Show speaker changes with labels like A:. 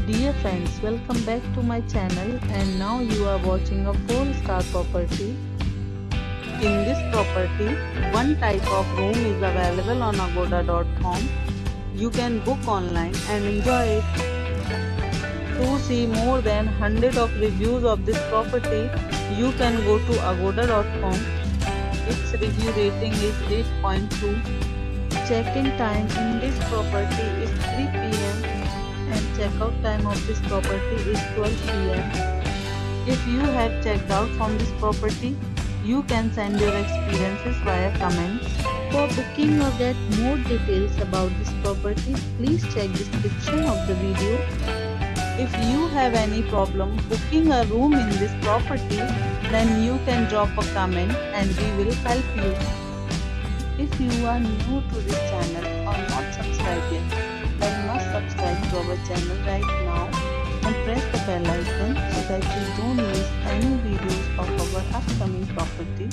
A: Dear friends, welcome back to my channel, and now you are watching a 4-star property. In this property, one type of room is available on agoda.com. You can book online and enjoy it. To see more than 100 of reviews of this property, you can go to agoda.com. Its review rating is 8.2. Check-in time in this property is 3 p.m. and checkout time of this property is 12 p.m. If you have checked out from this property, you can send your experiences via comments. For booking or get more details about this property, please check description of the video. If you have any problem booking a room in this property, then you can drop a comment and we will help you. If you are new to this channel or not subscribed yet, then must subscribe to our channel right now and press the bell icon so that you don't miss any videos of our upcoming property.